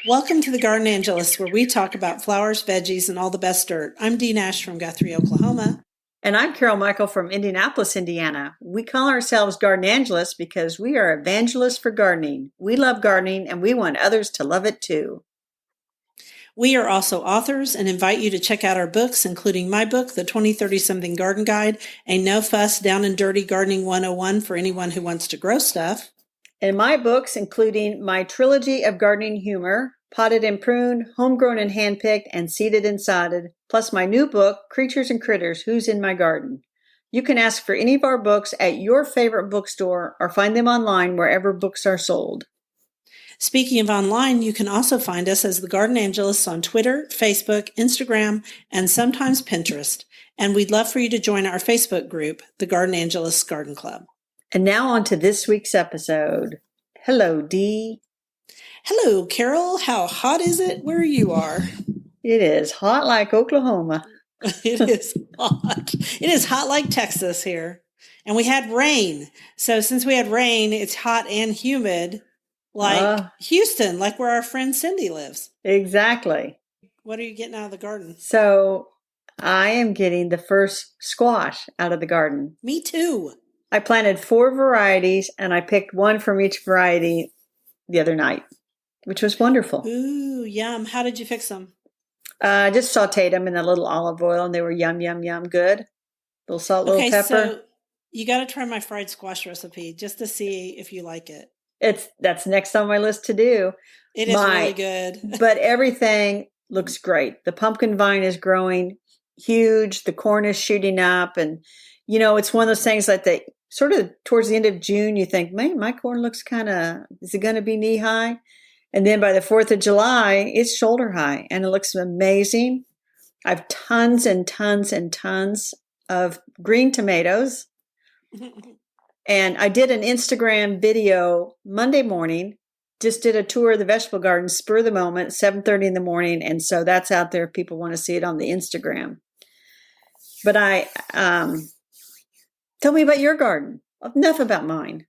Welcome to the Garden Angelist, where we talk about flowers, veggies, and all the best dirt. I'm Dee Nash from Guthrie, Oklahoma. And I'm Carol Michael from Indianapolis, Indiana. We call ourselves Garden Angelists because we are evangelists for gardening. We love gardening and we want others to love it too. We are also authors and invite you to check out our books, including my book, The 2030-Something Garden Guide, a no-fuss, down and dirty gardening 101 for anyone who wants to grow stuff. And my books, including my trilogy of gardening humor, Potted and Pruned, Homegrown and Handpicked, and Seeded and Sodded, plus my new book, Creatures and Critters, Who's in My Garden. You can ask for any of our books at your favorite bookstore or find them online wherever books are sold. Speaking of online, you can also find us as the Garden Angelists on Twitter, Facebook, Instagram, and sometimes Pinterest. And we'd love for you to join our Facebook group, the Garden Angelists Garden Club. And now on to this week's episode. Hello, Dee. Hello, Carol. How hot is it where you are? It is hot like Oklahoma. It is hot. It is hot like Texas here. And we had rain. So since we had rain, it's hot and humid like Houston, like where our friend Cindy lives. Exactly. What are you getting out of the garden? So I am getting the first squash out of the garden. Me too. I planted 4 varieties and I picked one from each variety the other night, which was wonderful. Ooh, yum. How did you fix them? I just sauteed them in a little olive oil and they were yum, yum, yum. Good. Little salt, little pepper. So you got to try my fried squash recipe just to see if you like it. That's next on my list to do. It is really good. But everything looks great. The pumpkin vine is growing huge. The corn is shooting up. And, you know, it's one of those things that they sort of towards the end of June, you think, man, my corn looks is it going to be knee high? And then by the 4th of July, it's shoulder high and it looks amazing. I have tons and tons and tons of green tomatoes. And I did an Instagram video Monday morning, just did a tour of the vegetable garden, spur of the moment, 7:30 in the morning. And so that's out there if people want to see it on the Instagram. But tell me about your garden. Enough about mine.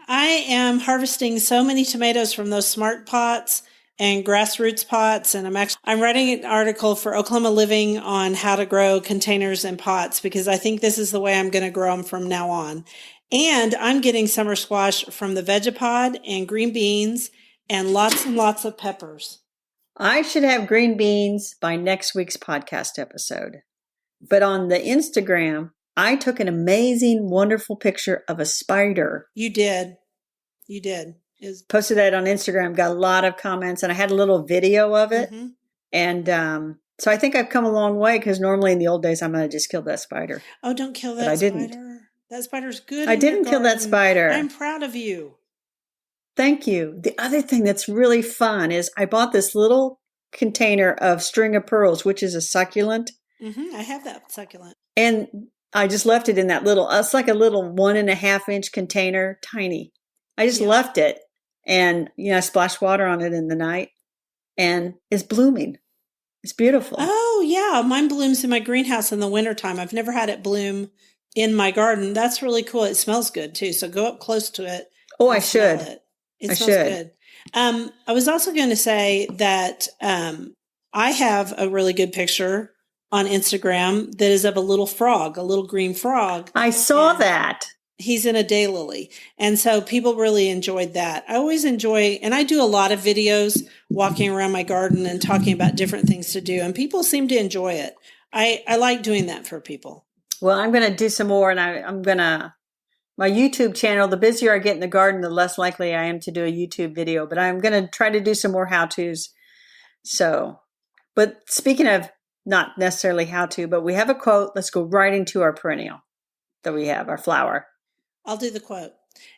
I am harvesting so many tomatoes from those smart pots and grassroots pots. And I'm writing an article for Oklahoma Living on how to grow containers and pots because I think this is the way I'm going to grow them from now on. And I'm getting summer squash from the Vegapod and green beans and lots of peppers. I should have green beans by next week's podcast episode. But on the Instagram, I took an amazing, wonderful picture of a spider. You did. Posted that on Instagram, got a lot of comments, and I had a little video of it. Mm-hmm. And so I think I've come a long way because normally in the old days, I might have just killed that spider. Oh, don't kill that I spider. Didn't. That spider's good. I didn't kill that spider. I'm proud of you. Thank you. The other thing that's really fun is I bought this little container of string of pearls, which is a succulent. Mm-hmm. I have that succulent. And I just left it in that it's like a little 1.5 inch container, tiny. I just left it and, I splashed water on it in the night and it's blooming. It's beautiful. Oh yeah. Mine blooms in my greenhouse in the wintertime. I've never had it bloom in my garden. That's really cool. It smells good too. So go up close to it. Oh, I should. It smells good. I was also going to say that I have a really good picture on Instagram that is of a little frog, a little green frog. I saw that. He's in a daylily. And so people really enjoyed that. I always enjoy, and I do a lot of videos walking around my garden and talking about different things to do. And people seem to enjoy it. I like doing that for people. Well, I'm going to do some more, and my YouTube channel, the busier I get in the garden, the less likely I am to do a YouTube video, but I'm going to try to do some more how-tos. So, but speaking of not necessarily how-to, but we have a quote. Let's go right into our perennial that we have, our flower. I'll do the quote.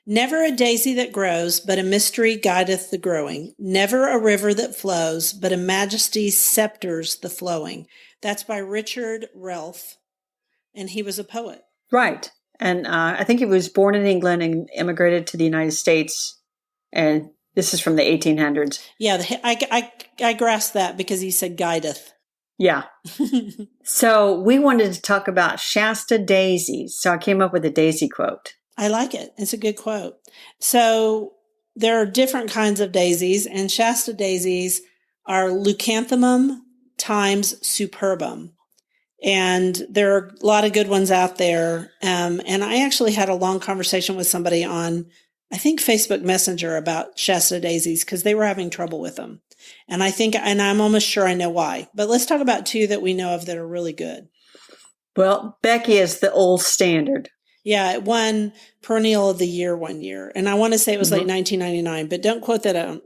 Never a daisy that grows, but a mystery guideth the growing. Never a river that flows, but a majesty scepters the flowing. That's by Richard Relf, and he was a poet. Right. And I think he was born in England and immigrated to the United States. And this is from the 1800s. Yeah, I grasped that because he said guideth. Yeah. So we wanted to talk about Shasta daisies. So I came up with a daisy quote. I like it. It's a good quote. So there are different kinds of daisies, and Shasta daisies are leucanthemum times superbum. And there are a lot of good ones out there. And I actually had a long conversation with somebody on, I think, Facebook Messenger about Shasta daisies because they were having trouble with them. And I'm almost sure I know why. But let's talk about two that we know of that are really good. Well, Becky is the old standard. Yeah, it won Perennial of the Year one year. And I want to say it was like 1999, but don't quote that,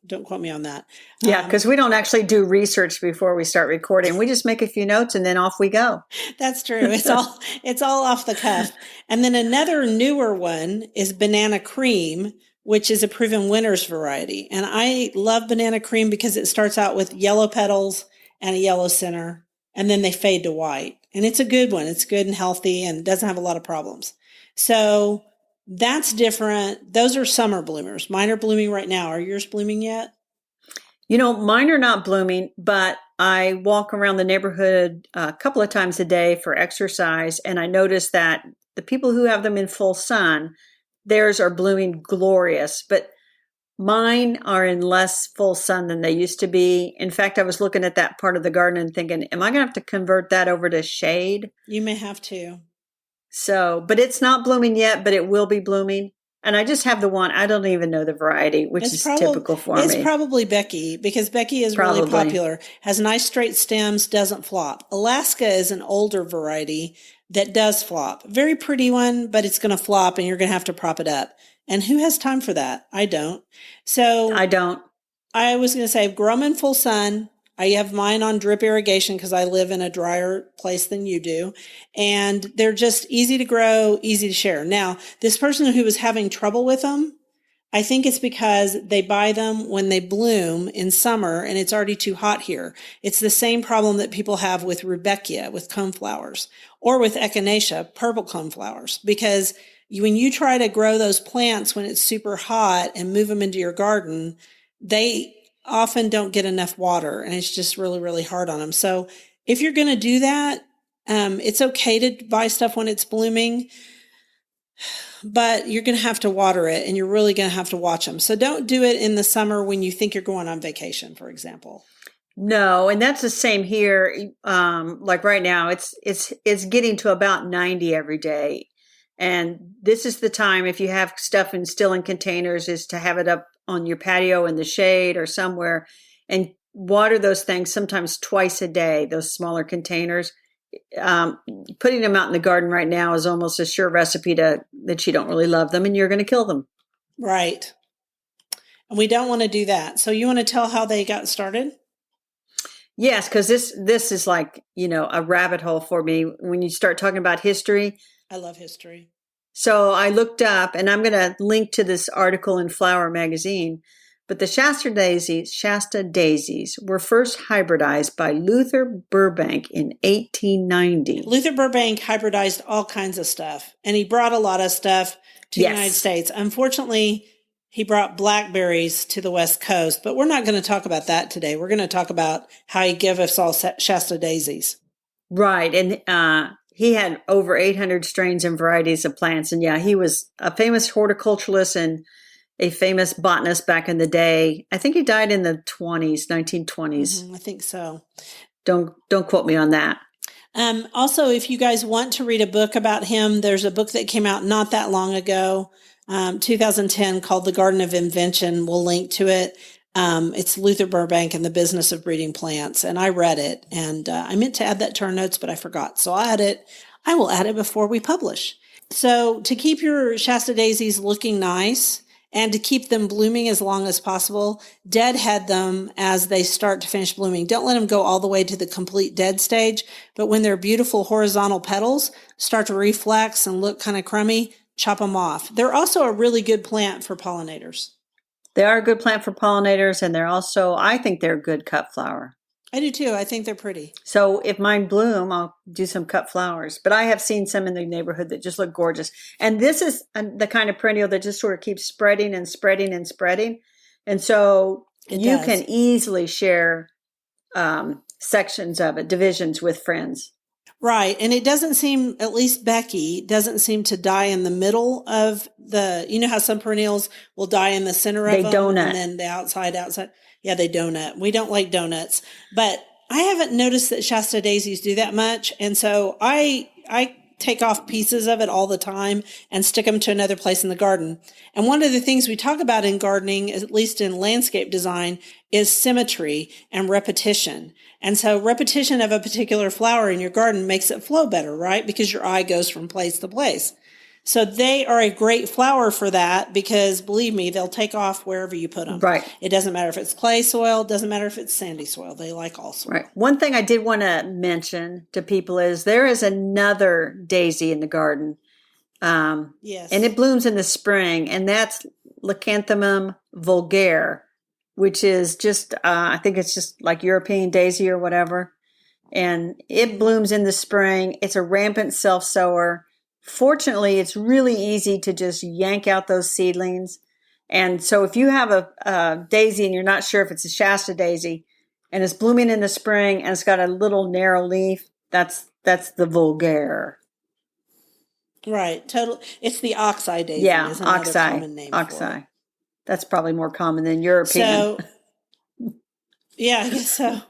don't quote me on that. Yeah, because we don't actually do research before we start recording. We just make a few notes and then off we go. That's true. It's all off the cuff. And then another newer one is Banana Cream, which is a proven winner's variety. And I love Banana Cream because it starts out with yellow petals and a yellow center, and then they fade to white. And it's a good one. It's good and healthy and doesn't have a lot of problems. So that's different. Those are summer bloomers. Mine are blooming right now. Are yours blooming yet? Mine are not blooming, but I walk around the neighborhood a couple of times a day for exercise. And I notice that the people who have them in full sun, theirs are blooming glorious. But mine are in less full sun than they used to be. In fact, I was looking at that part of the garden and thinking, am I going to have to convert that over to shade? You may have to. So, but it's not blooming yet, but it will be blooming. And I just have the one, I don't even know the variety, which is typical for me. It's probably Becky, because Becky is really popular, has nice straight stems, doesn't flop. Alaska is an older variety that does flop. Very pretty one, but it's going to flop and you're going to have to prop it up. And who has time for that? I don't. So I don't. I was going to say, grow them in full sun. I have mine on drip irrigation because I live in a drier place than you do. And they're just easy to grow, easy to share. Now, this person who was having trouble with them, I think it's because they buy them when they bloom in summer and it's already too hot here. It's the same problem that people have with rudbeckia, with coneflowers, or with echinacea, purple coneflowers, because when you try to grow those plants when it's super hot and move them into your garden, they often don't get enough water and it's just really, really hard on them. So if you're going to do that, it's okay to buy stuff when it's blooming, but you're going to have to water it and you're really going to have to watch them. So don't do it in the summer when you think you're going on vacation, for example. No, and that's the same here. Like right now, it's getting to about 90 every day. And this is the time, if you have stuff still in containers, is to have it up on your patio in the shade or somewhere and water those things sometimes twice a day, those smaller containers. Putting them out in the garden right now is almost a sure recipe that you don't really love them and you're going to kill them. Right. And we don't want to do that. So you want to tell how they got started? Yes, because this is like, a rabbit hole for me when you start talking about history. I love history. So I looked up, and I'm going to link to this article in Flower magazine, but the Shasta daisies were first hybridized by Luther Burbank in 1890. Luther Burbank hybridized all kinds of stuff, and he brought a lot of stuff to the United States. Unfortunately, he brought blackberries to the West Coast, but we're not going to talk about that today. We're going to talk about how he gave us all Shasta daisies. Right, and he had over 800 strains and varieties of plants. And yeah, he was a famous horticulturalist and a famous botanist back in the day. I think he died in the 1920s. I think so. Don't quote me on that. Also, if you guys want to read a book about him, there's a book that came out not that long ago, 2010, called The Garden of Invention. We'll link to it. It's Luther Burbank and the Business of Breeding Plants. And I read it and I meant to add that to our notes, but I forgot. So I will add it before we publish. So to keep your Shasta daisies looking nice and to keep them blooming as long as possible, deadhead them as they start to finish blooming. Don't let them go all the way to the complete dead stage. But when their beautiful horizontal petals start to reflex and look kind of crummy, chop them off. They're also a really good plant for pollinators. They are a good plant for pollinators, and I think they're a good cut flower. I do too. I think they're pretty. So if mine bloom, I'll do some cut flowers. But I have seen some in the neighborhood that just look gorgeous. And this is the kind of perennial that just sort of keeps spreading and spreading and spreading. And so you can easily share sections of it, divisions with friends. Right. And it doesn't seem, at least Becky, doesn't seem to die in the middle of you know how some perennials will die in the center They of them donut. and then the outside. Yeah, they donut. We don't like donuts, but I haven't noticed that Shasta daisies do that much. And so I take off pieces of it all the time and stick them to another place in the garden. And one of the things we talk about in gardening, at least in landscape design, is symmetry and repetition. And so repetition of a particular flower in your garden makes it flow better, right? Because your eye goes from place to place. So they are a great flower for that because believe me, they'll take off wherever you put them. Right. It doesn't matter if it's clay soil, it doesn't matter if it's sandy soil. They like all soil. Right. One thing I did want to mention to people is there is another daisy in the garden. Yes. And it blooms in the spring, and that's Leucanthemum vulgare, which is just, I think it's just like European daisy or whatever. And it blooms in the spring. It's a rampant self-sower. Fortunately, it's really easy to just yank out those seedlings. And so if you have a daisy and you're not sure if it's a Shasta daisy and it's blooming in the spring and it's got a little narrow leaf, that's the vulgare. Right. Total. It's the oxeye daisy. Yeah, is another oxeye. common name Oxeye. for it. That's probably more common than European. So, yeah, I guess so.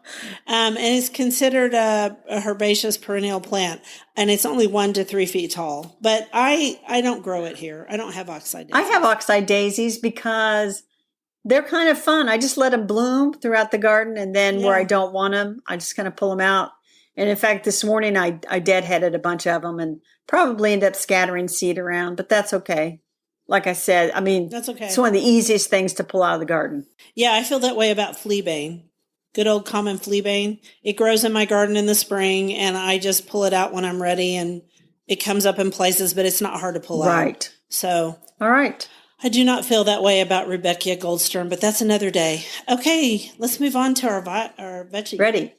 And it's considered a herbaceous perennial plant, and it's only 1 to 3 feet tall. But I don't grow it here. I don't have oxeye daisies. I have oxeye daisies because they're kind of fun. I just let them bloom throughout the garden, and then where I don't want them, I just kind of pull them out. And in fact, this morning I deadheaded a bunch of them and probably end up scattering seed around, but that's okay. Like I said, I mean, that's okay. It's one of the easiest things to pull out of the garden. Yeah, I feel that way about fleabane. Good old common fleabane. It grows in my garden in the spring, and I just pull it out when I'm ready, and it comes up in places, but it's not hard to pull out. Right. So, all right. I do not feel that way about Rebecca Goldstern, but that's another day. Okay, let's move on to our veggie. Ready.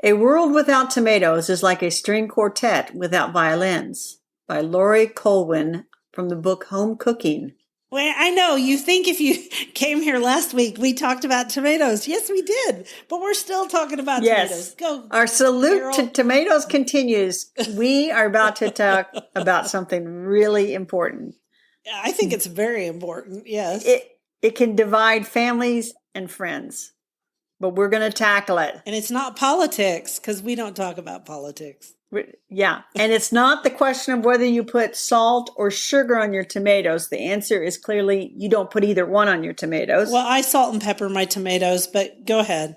A World Without Tomatoes is like a string quartet without violins by Laurie Colwin from the book Home Cooking. Well, I know you think if you came here last week, we talked about tomatoes. Yes, we did, but we're still talking about tomatoes. Go. Our salute Carol. to tomatoes continues. We are about to talk about something really important. I think it's very important. Yes. It can divide families and friends, but we're going to tackle it. And it's not politics because we don't talk about politics. Yeah. And it's not the question of whether you put salt or sugar on your tomatoes. The answer is clearly you don't put either one on your tomatoes. Well, I salt and pepper my tomatoes, but go ahead.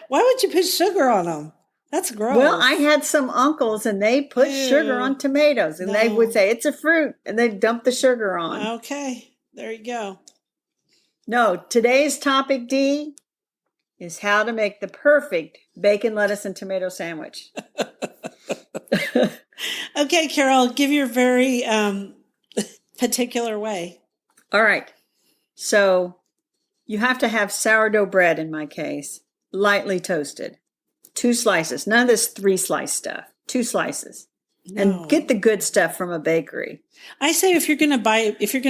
Why would you put sugar on them? That's gross. Well, I had some uncles and they put sugar on tomatoes and they would say, it's a fruit, and they'd dump the sugar on. Okay. There you go. No, today's topic, Dee, is how to make the perfect bacon, lettuce, and tomato sandwich. Okay, Carol, give your very particular way. All right. So you have to have sourdough bread in my case, lightly toasted. 2 slices. None of this 3-slice stuff. 2 slices. No. And get the good stuff from a bakery. I say if you're going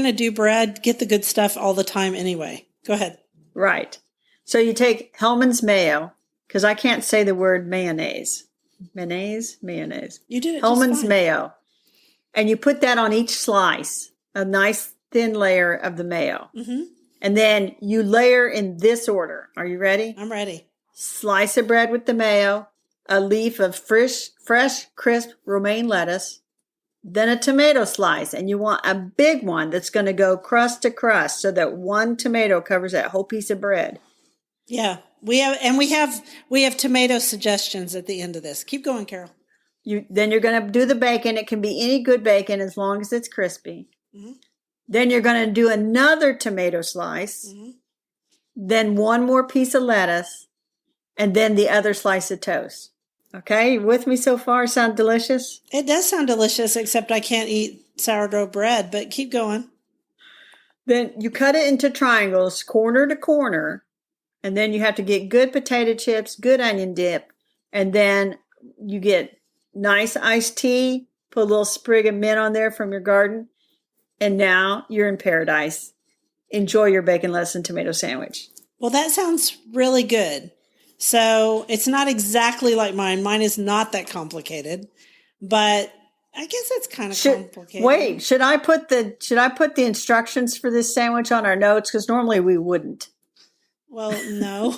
to do bread, get the good stuff all the time anyway. Go ahead. Right. So you take Hellman's mayo, because I can't say the word mayonnaise. Mayonnaise? You did it Hellman's just fine. mayo. And you put that on each slice, a nice thin layer of the mayo. Mm-hmm. And then you layer in this order. Are you ready? I'm ready. Slice of bread with the mayo, a leaf of fresh, crisp romaine lettuce, then a tomato slice. And you want a big one that's going to go crust to crust so that one tomato covers that whole piece of bread. Yeah, we have tomato suggestions at the end of this. Keep going, Carol. Then you're going to do the bacon. It can be any good bacon as long as it's crispy. Mm-hmm. Then you're going to do another tomato slice, mm-hmm. then one more piece of lettuce, and then the other slice of toast. Okay, you with me so far? Sound delicious? It does sound delicious, except I can't eat sourdough bread, but keep going. Then you cut it into triangles, corner to corner, and then you have to get good potato chips, good onion dip, and then you get nice iced tea, put a little sprig of mint on there from your garden, and now you're in paradise. Enjoy your bacon, lettuce, and tomato sandwich. Well, that sounds really good. So it's not exactly like mine. Mine is not that complicated, but I guess it's kind of complicated. Should I put the instructions for this sandwich on our notes? Because normally we wouldn't. Well, no.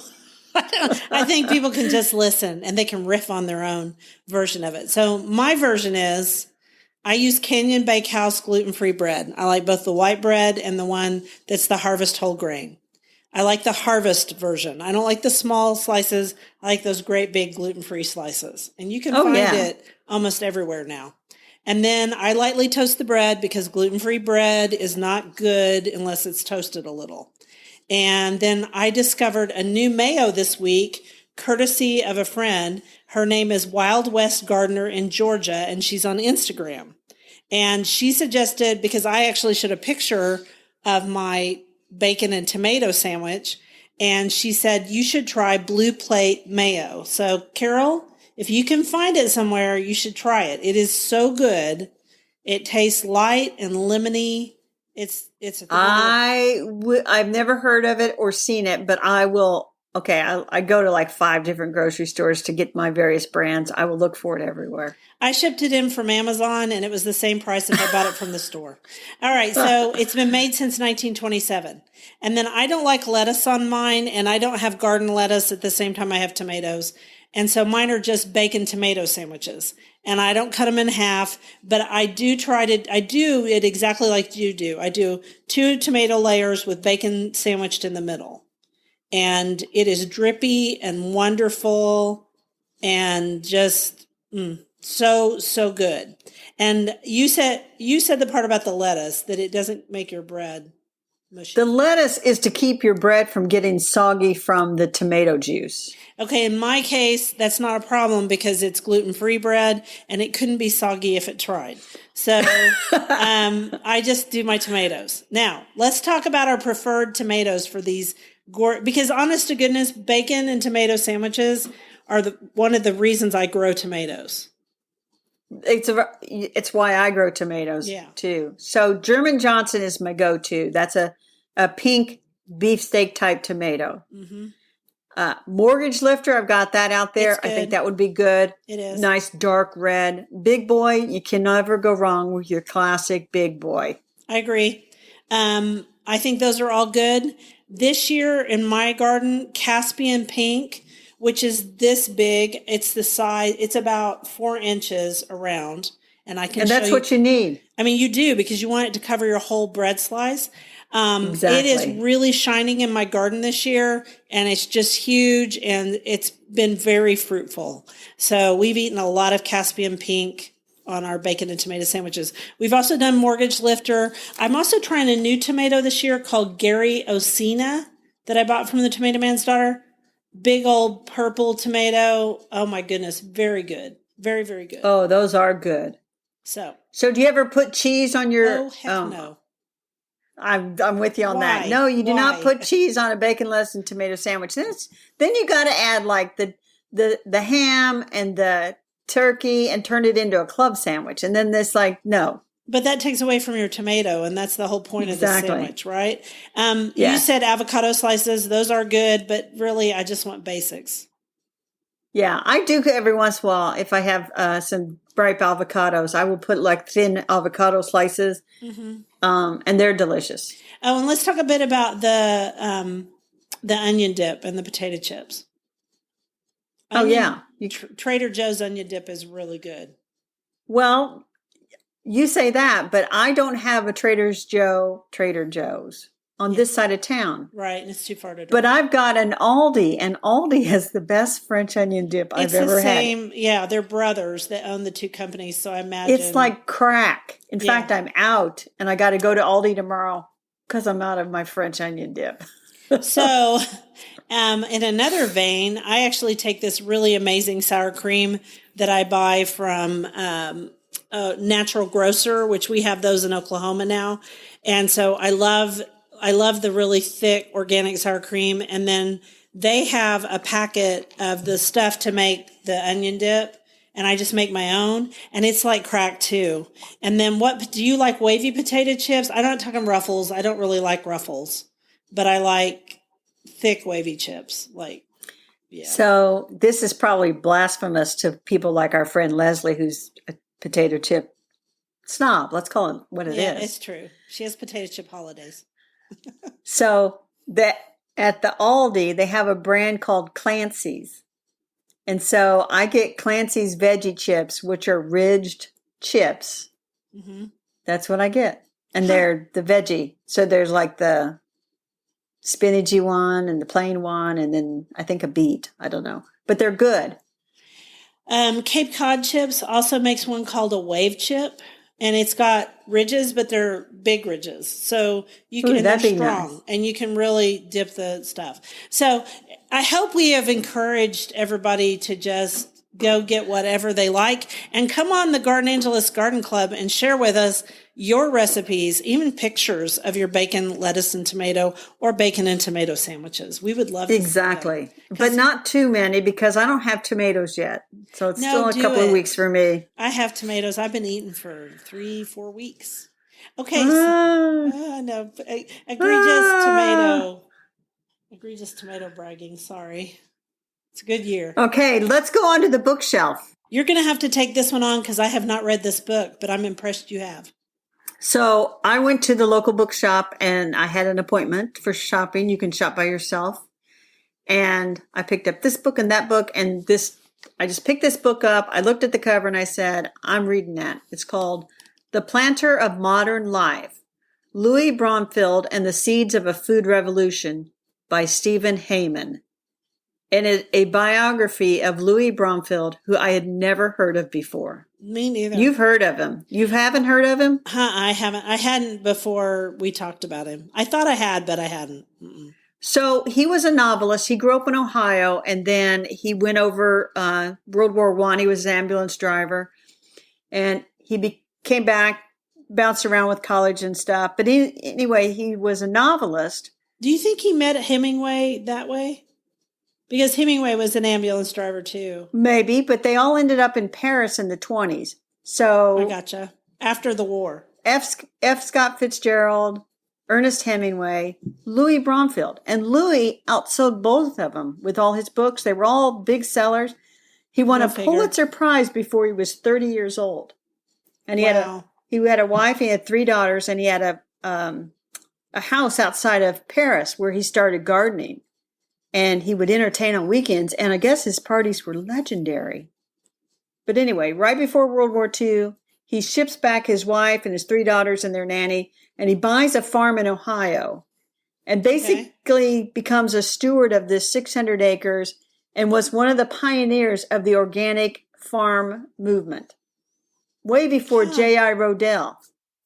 I think people can just listen and they can riff on their own version of it. So my version is I use Canyon Bakehouse gluten-free bread. I like both the white bread and the one that's the Harvest whole grain. I like the Harvest version. I don't like the small slices. I like those great big gluten-free slices. And you can find it almost everywhere now. And then I lightly toast the bread because gluten-free bread is not good unless it's toasted a little. And then I discovered a new mayo this week, courtesy of a friend. Her name is Wild West Gardener in Georgia, and she's on Instagram. And she suggested, because I actually showed a picture of my bacon and tomato sandwich, and she said, you should try Blue Plate mayo. So, Carol, if you can find it somewhere, you should try it. It is so good. It tastes light and lemony. It's I've never heard of it or seen it, but I will. Okay, I go to like 5 different grocery stores to get my various brands. I will look for it everywhere. I shipped it in from Amazon, and it was the same price if I bought it from the store. All right, so it's been made since 1927. And then I don't like lettuce on mine, and I don't have garden lettuce at the same time I have tomatoes. And so mine are just bacon tomato sandwiches. And I don't cut them in half, but I do it exactly like you do. I do 2 tomato layers with bacon sandwiched in the middle. And it is drippy and wonderful and just so good. And you said the part about the lettuce, that it doesn't make your bread mushy. The lettuce is to keep your bread from getting soggy from the tomato juice. Okay, in my case, that's not a problem because it's gluten-free bread and it couldn't be soggy if it tried. So I just do my tomatoes. Now, let's talk about our preferred tomatoes for these, because honest to goodness, bacon and tomato sandwiches are one of the reasons I grow tomatoes. It's why I grow tomatoes too. So German Johnson is my go-to. That's a pink beefsteak type tomato. Mm-hmm. Mortgage Lifter, I've got that out there. I think that would be good. It is. Nice dark red. Big Boy, you can never go wrong with your classic Big Boy. I agree. I think those are all good. This year in my garden, Caspian Pink, which is this big. It's the size, it's about 4 inches around. And that's what you need. I mean, you do, because you want it to cover your whole bread slice. Exactly. It is really shining in my garden this year, and it's just huge, and it's been very fruitful. So we've eaten a lot of Caspian Pink on our bacon and tomato sandwiches. We've also done Mortgage Lifter. I'm also trying a new tomato this year called Gary Osina that I bought from the Tomato Man's Daughter. Big old purple tomato. Oh my goodness. Very good. Very, very good. Oh, those are good. So do you ever put cheese on your... Oh, heck no. I'm with you on that. No, you do not put cheese on a bacon, lettuce, and tomato sandwich. Then you got to add like the ham and the turkey and turn it into a club sandwich. And then this no. But that takes away from your tomato, and that's the whole point of the sandwich, right? Yes. You said avocado slices. Those are good, but really I just want basics. Yeah, I do every once in a while. If I have some ripe avocados, I will put like thin avocado slices, and they're delicious. Oh, and let's talk a bit about the onion dip and the potato chips. Trader Joe's onion dip is really good. Well, you say that, but I don't have a Trader Joe's on this side of town. Right, and it's too far to drive. But I've got an Aldi, and Aldi has the best French onion dip I've ever had. It's the same, they're brothers that own the 2 companies, so I imagine. It's like crack. In fact, I'm out, and I got to go to Aldi tomorrow because I'm out of my French onion dip. So, in another vein, I actually take this really amazing sour cream that I buy from a natural grocer, which we have those in Oklahoma now. And so I love the really thick organic sour cream. And then they have a packet of the stuff to make the onion dip. And I just make my own. And it's like crack too. And then what do you like? Wavy potato chips? I'm not talking Ruffles. I don't really like Ruffles, but I like thick wavy chips. Yeah. So this is probably blasphemous to people like our friend Leslie, who's a potato chip snob. Let's call it what it is. Yeah, it's true. She has potato chip holidays. So that at the Aldi, they have a brand called Clancy's. And so I get Clancy's veggie chips, which are ridged chips. Mm-hmm. That's what I get. And they're the veggie. So there's like the spinachy one and the plain one, and then I think a beet. I don't know. But they're good. Cape Cod chips also makes one called a wave chip. And it's got ridges, but they're big ridges. So you can, and they're strong, nice. And you can really dip the stuff. So I hope we have encouraged everybody to just go get whatever they like and come on the Garden Angeles Garden Club and share with us your recipes, even pictures of your bacon, lettuce, and tomato, or bacon and tomato sandwiches. We would love to exactly, but not too many because I don't have tomatoes yet. So it's still a couple of weeks for me. I have tomatoes. I've been eating for 3-4 weeks. Okay. No, egregious tomato bragging. Sorry. It's a good year. Okay, let's go on to the bookshelf. You're going to have to take this one on because I have not read this book, but I'm impressed you have. So I went to the local bookshop and I had an appointment for shopping. You can shop by yourself. And I picked up this book and that book and this. I just picked this book up. I looked at the cover and I said, I'm reading that. It's called The Planter of Modern Life, Louis Bromfield and the Seeds of a Food Revolution by Stephen Heyman. And it's a biography of Louis Bromfield, who I had never heard of before. Me neither. You've heard of him. You haven't heard of him? I haven't. I hadn't before we talked about him. I thought I had, but I hadn't. Mm-mm. So he was a novelist. He grew up in Ohio, and then he went over World War I. He was an ambulance driver, and he came back, bounced around with college and stuff. But anyway, he was a novelist. Do you think he met Hemingway that way? Because Hemingway was an ambulance driver too. Maybe, but they all ended up in Paris in the 1920s. So I gotcha. After the war. F. Scott Fitzgerald, Ernest Hemingway, Louis Bromfield. And Louis outsold both of them with all his books. They were all big sellers. He won a Pulitzer Prize before he was 30 years old. And he had a wife, he had 3 daughters, and he had a house outside of Paris where he started gardening. And he would entertain on weekends, and I guess his parties were legendary. But anyway, right before World War II, he ships back his wife and his 3 daughters and their nanny, and he buys a farm in Ohio and basically becomes a steward of this 600 acres and was one of the pioneers of the organic farm movement, way before J.I. Rodell.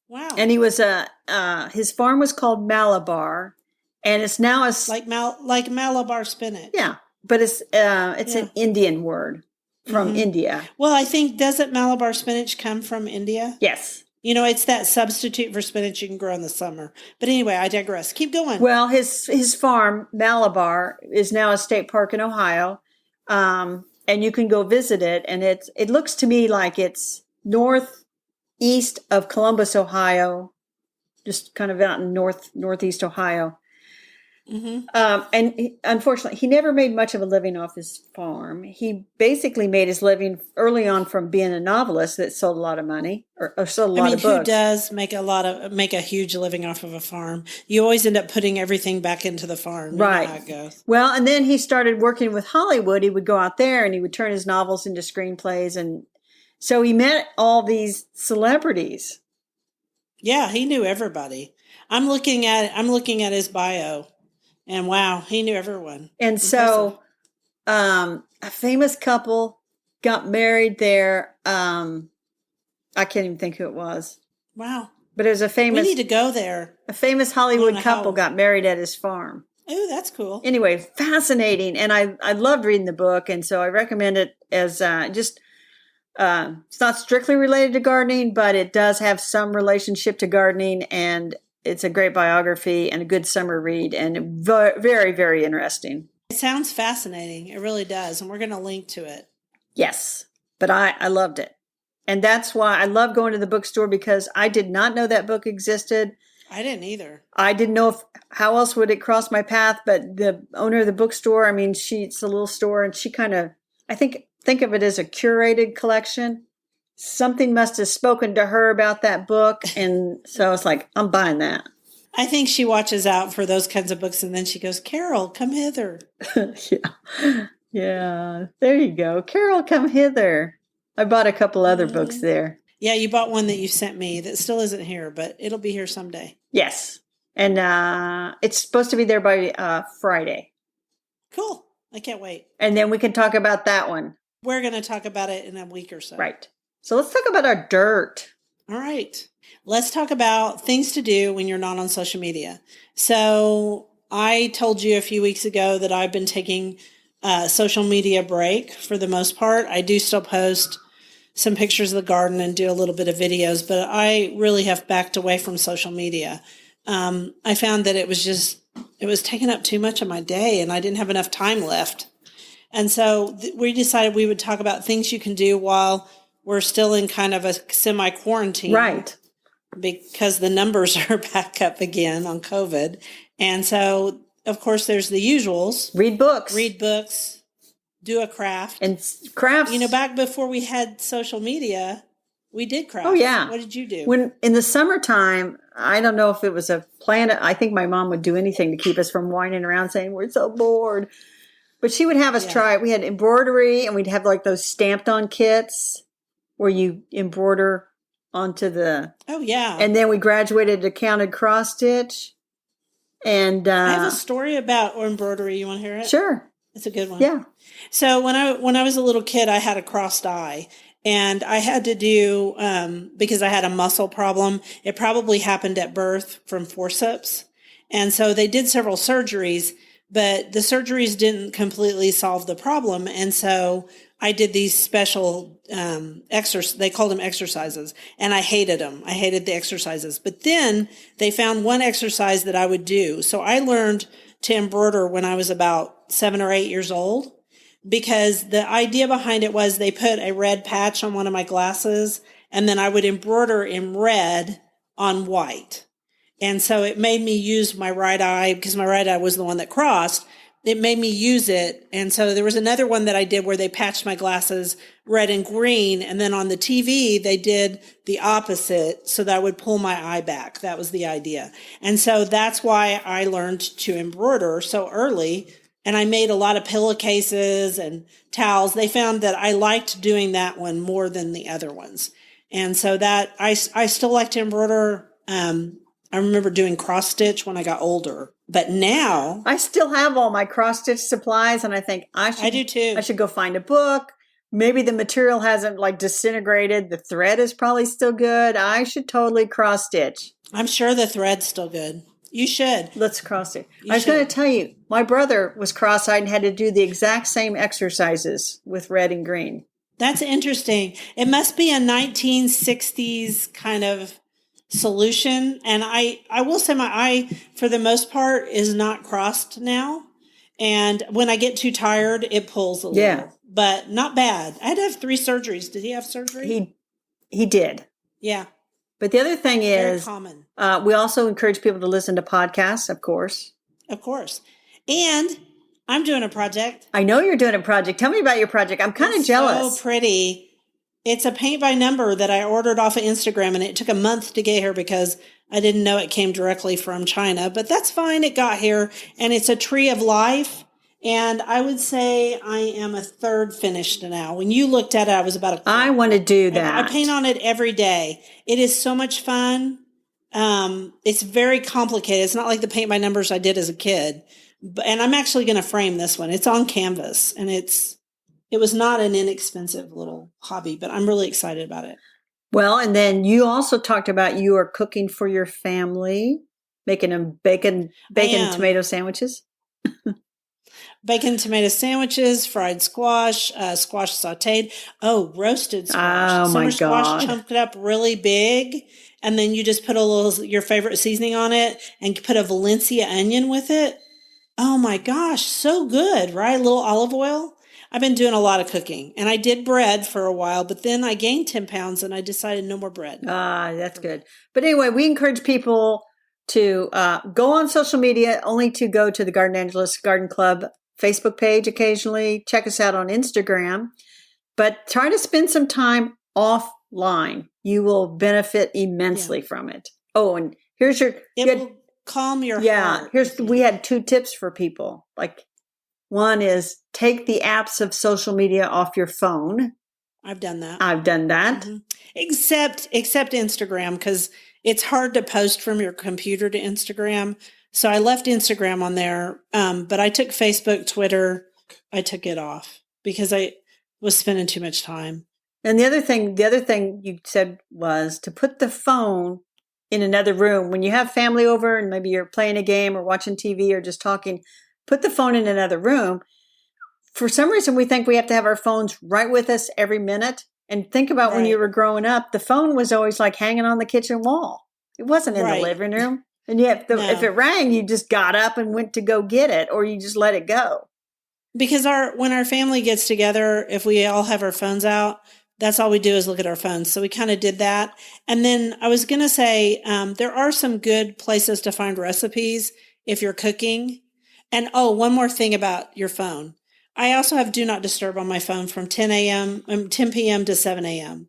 Wow. And he was his farm was called Malabar. And it's now like Malabar spinach. Yeah, but it's an Indian word from India. Well, I think, doesn't Malabar spinach come from India? Yes. You know, it's that substitute for spinach you can grow in the summer. But anyway, I digress. Keep going. Well, his farm, Malabar, is now a state park in Ohio, and you can go visit it. And it looks to me like it's northeast of Columbus, Ohio, just kind of out in northeast Ohio. Mm-hmm. And unfortunately, he never made much of a living off his farm. He basically made his living early on from being a novelist that sold a lot of money or sold a lot of books. Who does make a huge living off of a farm? You always end up putting everything back into the farm. Right. You know how it goes. Well, and then he started working with Hollywood. He would go out there and he would turn his novels into screenplays. And so he met all these celebrities. Yeah, he knew everybody. I'm looking at his bio. And wow, he knew everyone. And so a famous couple got married there. I can't even think who it was. Wow. But it was we need to go there. A famous Hollywood couple got married at his farm. Oh, that's cool. Anyway, fascinating. And I loved reading the book. And so I recommend it as it's not strictly related to gardening, but it does have some relationship to gardening. And it's a great biography and a good summer read and very, very interesting. It sounds fascinating. It really does. And we're going to link to it. Yes, but I loved it. And that's why I love going to the bookstore because I did not know that book existed. I didn't either. I didn't know how else would it cross my path, but the owner of the bookstore, I mean, it's a little store, and she kind of, I think of it as a curated collection. Something must have spoken to her about that book, and so I was like, I'm buying that. I think she watches out for those kinds of books, and then she goes, Carol, come hither. Yeah. Yeah. There you go. Carol, come hither. I bought a couple other books there. Yeah, you bought one that you sent me that still isn't here, but it'll be here someday. Yes. And it's supposed to be there by Friday. Cool. I can't wait. And then we can talk about that one. We're going to talk about it in a week or so. Right. So let's talk about our dirt. All right. Let's talk about things to do when you're not on social media. So I told you a few weeks ago that I've been taking a social media break for the most part. I do still post some pictures of the garden and do a little bit of videos, but I really have backed away from social media. I found that it was taking up too much of my day and I didn't have enough time left. And so we decided we would talk about things you can do while we're still in kind of a semi-quarantine. Right. Because the numbers are back up again on COVID. And so, of course, there's the usuals. Read books. Do a craft. And crafts. You know, back before we had social media, we did crafts. Oh, yeah. What did you do? When in the summertime, I don't know if it was a plan. I think my mom would do anything to keep us from whining around saying we're so bored. But she would have us try it. We had embroidery, and we'd have like those stamped on kits where you embroider onto the... Oh, yeah. And then we graduated to counted cross stitch. And I have a story about embroidery. You want to hear it? Sure. It's a good one. Yeah. So when I was a little kid, I had a crossed eye. And I had to do, because I had a muscle problem, it probably happened at birth from forceps. And so they did several surgeries, but the surgeries didn't completely solve the problem. And so I did these special they called them exercises, and I hated them. I hated the exercises. But then they found one exercise that I would do. So I learned to embroider when I was about 7 or 8 years old, because the idea behind it was they put a red patch on one of my glasses, and then I would embroider in red on white. And so it made me use my right eye, because my right eye was the one that crossed. It made me use it. And so there was another one that I did where they patched my glasses red and green. And then on the TV, they did the opposite so that I would pull my eye back. That was the idea. And so that's why I learned to embroider so early. And I made a lot of pillowcases and towels. They found that I liked doing that one more than the other ones. And so that I still like to embroider. I remember doing cross stitch when I got older, but now I still have all my cross stitch supplies, and I think I do too. I should go find a book. Maybe the material hasn't like disintegrated. The thread is probably still good. I should totally cross stitch. I'm sure the thread's still good. You should. Let's cross stitch. I was going to tell you, my brother was cross-eyed and had to do the exact same exercises with red and green. That's interesting. It must be a 1960s kind of solution. And I will say my eye, for the most part, is not crossed now. And when I get too tired, it pulls a little. But not bad. I had to have 3 surgeries. Did he have surgery? He did. Yeah. But the other thing Very is, common. We also encourage people to listen to podcasts, of course. Of course. And I'm doing a project. I know you're doing a project. Tell me about your project. I'm kind of jealous. So pretty. It's a paint by number that I ordered off of Instagram, and it took a month to get here because I didn't know it came directly from China. But that's fine. It got here, and it's a tree of life. And I would say I am a third finished now. When you looked at it, I was about a quarter. I want to do that. I paint on it every day. It is so much fun. It's very complicated. It's not like the paint by numbers I did as a kid. And I'm actually going to frame this one. It's on canvas, and it was not an inexpensive little hobby, but I'm really excited about it. Well, and then you also talked about you are cooking for your family, making them bacon tomato sandwiches. Bacon tomato sandwiches, fried squash, squash sauteed. Oh, roasted squash. Oh, Summer my squash God. chunked up really big. And then you just put a little, your favorite seasoning on it and put a Valencia onion with it. Oh my gosh. So good, right? A little olive oil. I've been doing a lot of cooking, and I did bread for a while, but then I gained 10 pounds and I decided no more bread. That's good. But anyway, we encourage people to go on social media, only to go to the Garden Angeles Garden Club Facebook page occasionally. Check us out on Instagram. But try to spend some time offline. You will benefit immensely from it. Oh, and here's your... will calm your heart. We had 2 tips for people. Like, one is take the apps of social media off your phone. I've done that. Mm-hmm. Except Instagram, because it's hard to post from your computer to Instagram. So I left Instagram on there, but I took Facebook, Twitter. I took it off because I was spending too much time. And the other thing you said was to put the phone in another room. When you have family over and maybe you're playing a game or watching TV or just talking, put the phone in another room. For some reason, we think we have to have our phones right with us every minute. And think about when you were growing up, the phone was always like hanging on the kitchen wall. It wasn't in the living room. And yet, if it rang, you just got up and went to go get it, or you just let it go. Because when our family gets together, if we all have our phones out, that's all we do is look at our phones. So we kind of did that. And then I was going to say, there are some good places to find recipes if you're cooking. And one more thing about your phone. I also have Do Not Disturb on my phone from 10 p.m. to 7 a.m.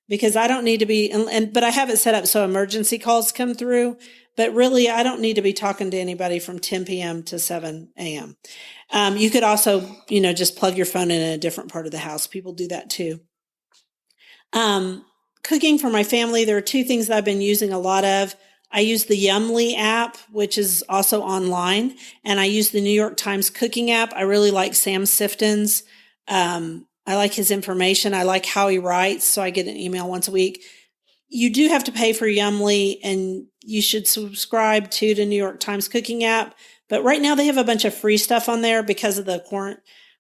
because I don't need to be, but I have it set up so emergency calls come through. But really, I don't need to be talking to anybody from 10 p.m. to 7 a.m. You could also, just plug your phone in a different part of the house. People do that too. Cooking for my family, there are 2 things that I've been using a lot of. I use the Yumly app, which is also online, and I use the New York Times cooking app. I really like Sam Sifton's. I like his information. I like how he writes, so I get an email once a week. You do have to pay for Yumly, and you should subscribe to the New York Times cooking app. But right now they have a bunch of free stuff on there because of the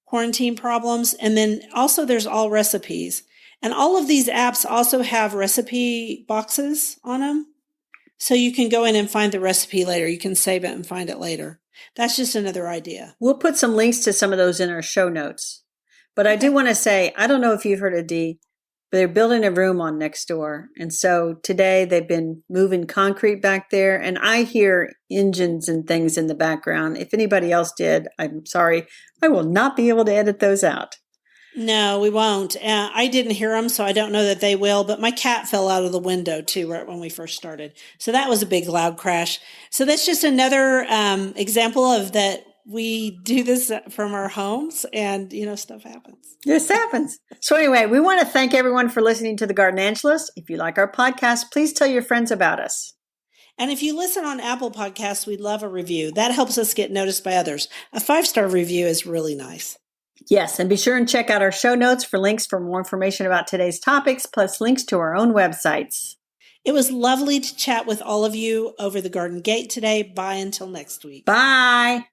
quarantine problems. And then also there's All Recipes. And all of these apps also have recipe boxes on them. So you can go in and find the recipe later. You can save it and find it later. That's just another idea. We'll put some links to some of those in our show notes. But I do want to say, I don't know if you've heard of Dee, but they're building a room on next door. And so today they've been moving concrete back there. And I hear engines and things in the background. If anybody else did, I'm sorry. I will not be able to edit those out. No, we won't. I didn't hear them, so I don't know that they will. But my cat fell out of the window, too, right when we first started. So that was a big loud crash. So that's just another example of that we do this from our homes and, stuff happens. This happens. So anyway, we want to thank everyone for listening to The Garden Angelist. If you like our podcast, please tell your friends about us. And if you listen on Apple Podcasts, we'd love a review. That helps us get noticed by others. A 5-star review is really nice. Yes, and be sure and check out our show notes for links for more information about today's topics, plus links to our own websites. It was lovely to chat with all of you over the garden gate today. Bye until next week. Bye.